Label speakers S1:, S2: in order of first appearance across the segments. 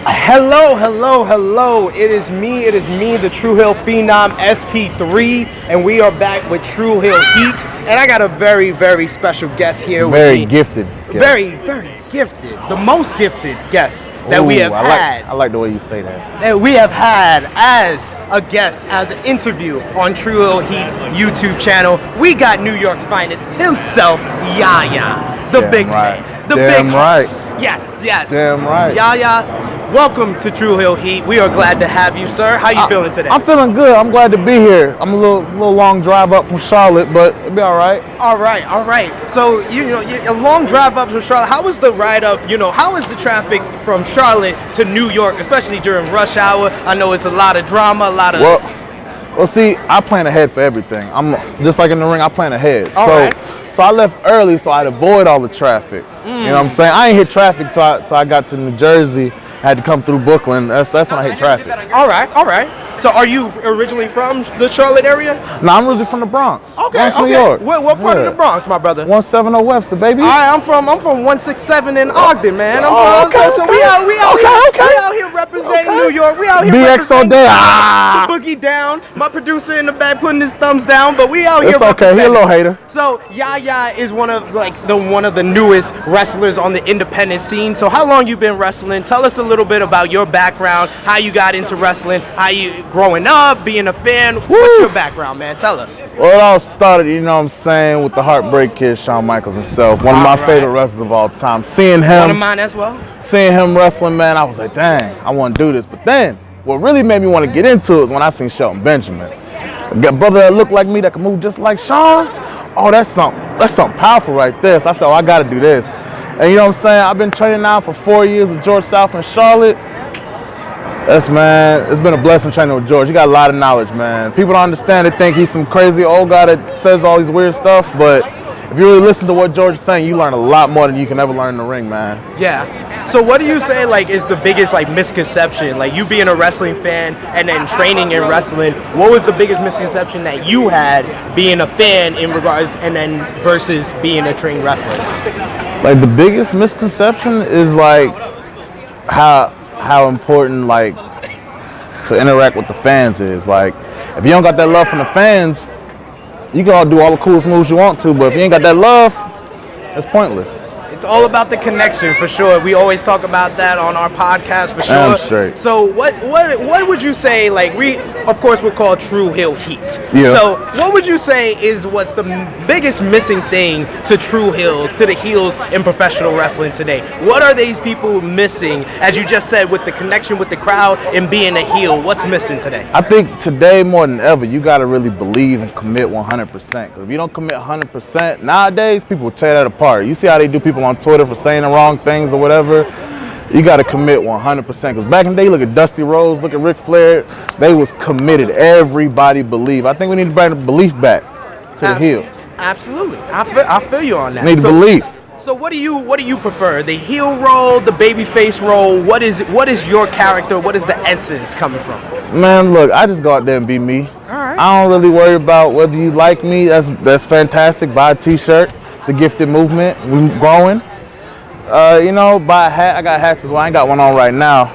S1: Hello. It is me, the Tru Heel Phenom SP3, and we are back with Tru Heel Heat. And I got a very, very special guest here with me.
S2: Very gifted.
S1: Very, very gifted. The most gifted guest that we have had.
S2: I like the way you say that.
S1: That we have had as a guest, as an interview on Tru Heel Heat's YouTube channel. We got New York's finest himself, Yahya, the big man. The
S2: Damn
S1: big
S2: right.
S1: Yes.
S2: Damn right.
S1: Yahya, welcome to Tru Heel Heat. We are glad to have you, sir. How you feeling today?
S2: I'm feeling good. I'm glad to be here. I'm a little long drive up from Charlotte, but it'll be all right.
S1: All right. So, a long drive up from Charlotte. How was the ride up? How is the traffic from Charlotte to New York, especially during rush hour? I know it's a lot of drama,
S2: Well, see, I plan ahead for everything. I'm just like in the ring. I plan ahead. So I left early so I'd avoid all the traffic. You know what I'm saying? I ain't hit traffic till I got to New Jersey. I had to come through Brooklyn. That's when I hit traffic.
S1: All right. So are you originally from the Charlotte area?
S2: No, I'm originally from the Bronx.
S1: Okay.
S2: New York.
S1: What part of the Bronx, my brother?
S2: 170 Webster, baby.
S1: I'm from 167 in Ogden, man. We out here representing New York. We out here
S2: BXO Day.
S1: Boogie down. My producer in the back putting his thumbs down, but we out here.
S2: It's okay. He a little hater.
S1: So Yahya is one of the newest wrestlers on the independent scene. So how long you been wrestling? Tell us a little bit about your background, how you got into wrestling, how you growing up, being a fan. What's your background, man? Tell us.
S2: Well, it all started, with the Heartbreak Kid, Shawn Michaels himself. One of my favorite wrestlers of all time. Seeing him.
S1: One of mine as well.
S2: Seeing him wrestling, man, I was like, dang, I want to do this. But then, what really made me want to get into it is when I seen Shelton Benjamin. Got a brother that looked like me that could move just like Shawn. Oh, that's something powerful right there. So I said, I got to do this. And you know what I'm saying? I've been training now for 4 years with George South in Charlotte. It's been a blessing training with George. He got a lot of knowledge, man. People don't understand. They think he's some crazy old guy that says all these weird stuff, but if you really listen to what George is saying, you learn a lot more than you can ever learn in the ring, man.
S1: Yeah. So what do you say is the biggest misconception? You being a wrestling fan and then training in wrestling, what was the biggest misconception that you had being a fan in regards and then versus being a trained wrestler?
S2: The biggest misconception is how important to interact with the fans is. If you don't got that love from the fans, you can all do all the coolest moves you want to, but if you ain't got that love, it's pointless.
S1: It's all about the connection, for sure. We always talk about that on our podcast, for sure.
S2: Damn straight.
S1: So what would you say, we, of course, we're called Tru Heel Heat.
S2: Yeah.
S1: So what would you say is what's the biggest missing thing to Tru Heels, to the heels in professional wrestling today? What are these people missing, as you just said, with the connection with the crowd and being a heel? What's missing today?
S2: I think today more than ever, you got to really believe and commit 100%. Because if you don't commit 100%, nowadays, people tear that apart. You see how they do people on Twitter for saying the wrong things or whatever. You got to commit 100%. Because back in the day, look at Dusty Rhodes, look at Ric Flair. They was committed. Everybody believed. I think we need to bring the belief back to the heels.
S1: Absolutely. I feel you on that.
S2: Need to believe.
S1: So what do you prefer? The heel role, the babyface role? What is your character? What is the essence coming from?
S2: Man, look, I just go out there and be me.
S1: All right.
S2: I don't really worry about whether you like me. That's fantastic. Buy a t-shirt. The Gifted Movement. We growing. Buy a hat. I got hats as well. I ain't got one on right now,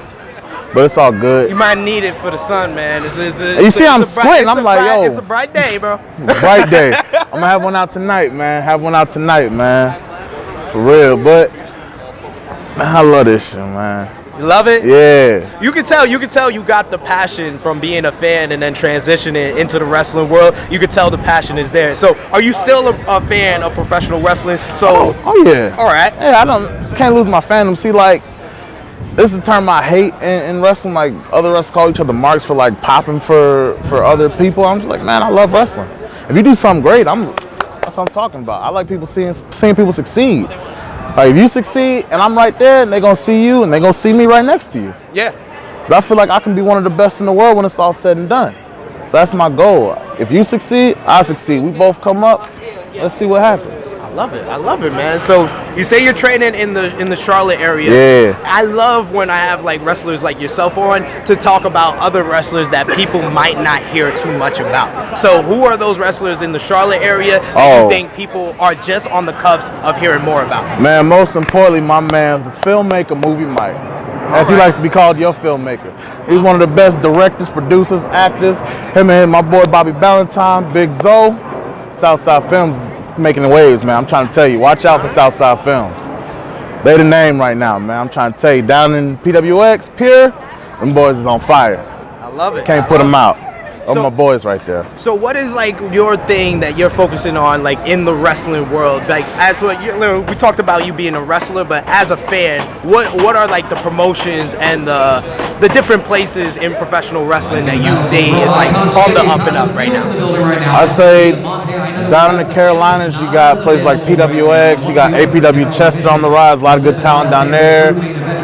S2: but it's all good.
S1: You might need it for the sun, man.
S2: I'm squinting. I'm like, yo.
S1: It's a bright day, bro.
S2: Bright day. I'm gonna have one out tonight, man. For real, but man, I love this shit, man.
S1: You love it?
S2: Yeah.
S1: You can tell you got the passion from being a fan and then transitioning into the wrestling world. You can tell the passion is there. So are you still a fan of professional wrestling? So
S2: oh yeah.
S1: All right.
S2: Yeah, can't lose my fandom. See, this is a term I hate in wrestling. Other wrestlers call each other marks for popping for other people. I'm just like, man, I love wrestling. If you do something great, that's what I'm talking about. I like people seeing people succeed. If you succeed and I'm right there, and they're gonna see you and they're gonna see me right next to you.
S1: Yeah.
S2: 'Cause I feel like I can be one of the best in the world when it's all said and done. So that's my goal. If you succeed, I succeed. We both come up. Let's see what happens.
S1: I love it, man. So you say you're training in the Charlotte area.
S2: Yeah.
S1: I love when I have wrestlers like yourself on to talk about other wrestlers that people might not hear too much about. So who are those wrestlers in the Charlotte area that you think people are just on the cuffs of hearing more about?
S2: Man, most importantly, my man, the filmmaker Movie Mike. as he likes to be called, your filmmaker. He's one of the best directors, producers, actors. Him and my boy Bobby Ballantyne, Big Zoe. Southside Films is making the waves, man. I'm trying to tell you, watch out for Southside Films. They the name right now, man. I'm trying to tell you, down in PWX, Pier, them boys is on fire.
S1: I love it.
S2: Can't put them out. Those are my boys right there.
S1: So what is like your thing that you're focusing on, like in the wrestling world? Like as what we talked about you being a wrestler, but as a fan, what are like the promotions and the different places in professional wrestling that you see is like on the up and up right now?
S2: I say down in the Carolinas, you got places like PWX, you got APW Chester on the rise, a lot of good talent down there.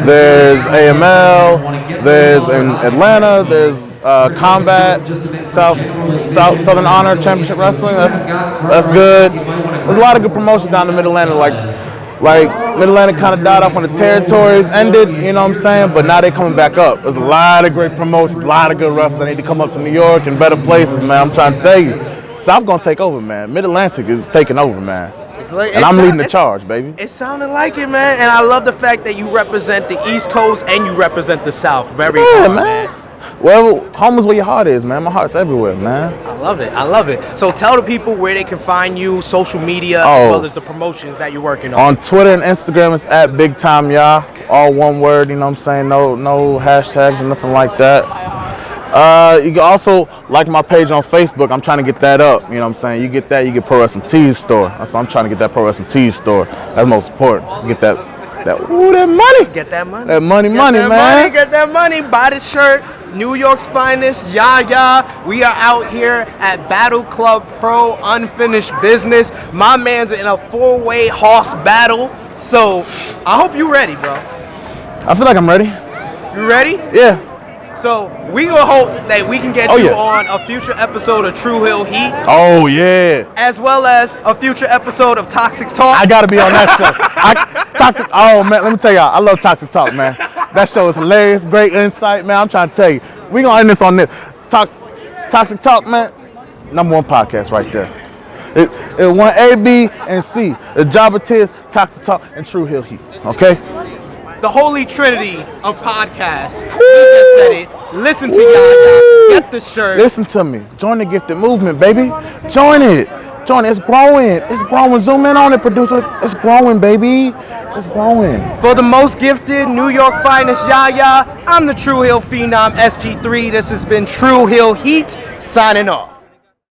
S2: There's AML, there's in Atlanta, there's Combat, Southern Honor Championship Wrestling. That's good. There's a lot of good promotions down in Mid-Atlantic. Like Mid-Atlantic kind of died off when the territories ended. You know what I'm saying? But now they're coming back up. There's a lot of great promotions, a lot of good wrestlers. They need to come up to New York and better places, man. I'm trying to tell you. South gonna take over, man. Mid-Atlantic is taking over, man. And I'm leading the charge, baby.
S1: It sounded like it, man. And I love the fact that you represent the East Coast and you represent the South. Very good, man.
S2: Well, home is where your heart is, man. My heart's everywhere, man.
S1: I love it. I love it. So tell the people where they can find you, social media, as well as the promotions that you're working on.
S2: On Twitter and Instagram, it's at Big Time Yah. All one word, you know what I'm saying? No hashtags or nothing like that. You can also like my page on Facebook. I'm trying to get that up. You know what I'm saying? You get that, you get Pro Wrestling Tees store. That's what I'm trying to get, that Pro Wrestling Tees store. That's most important. Get that money.
S1: Get that money.
S2: That money, man.
S1: Get that money. Buy the shirt. New York's finest, Yahya. We are out here at Battle Club Pro Unfinished Business. My man's in a 4-way horse battle. So I hope you're ready, bro.
S2: I feel like I'm ready.
S1: You ready?
S2: Yeah.
S1: So we gonna hope that we can get you on a future episode of Tru Heels Heat.
S2: Oh yeah.
S1: As well as a future episode of Toxic Talk.
S2: I gotta be on that show. Oh man, let me tell y'all, I love Toxic Talk, man. That show is hilarious, great insight, man. I'm trying to tell you, we gonna end this on this. Toxic Talk, man. #1 podcast right there. It won A, B, and C. The job it is, Toxic Talk, and Tru Heels Heat. Okay.
S1: The Holy Trinity of podcasts. You just said it. Listen to Yahya. Get the shirt.
S2: Listen to me. Join the gifted movement, baby. Join it. It's growing. It's growing. Zoom in on it, producer. It's growing, baby. It's growing.
S1: For the most gifted, New York finest Yahya, I'm the Tru Heels Phenom SP3. This has been Tru Heels Heat, signing off.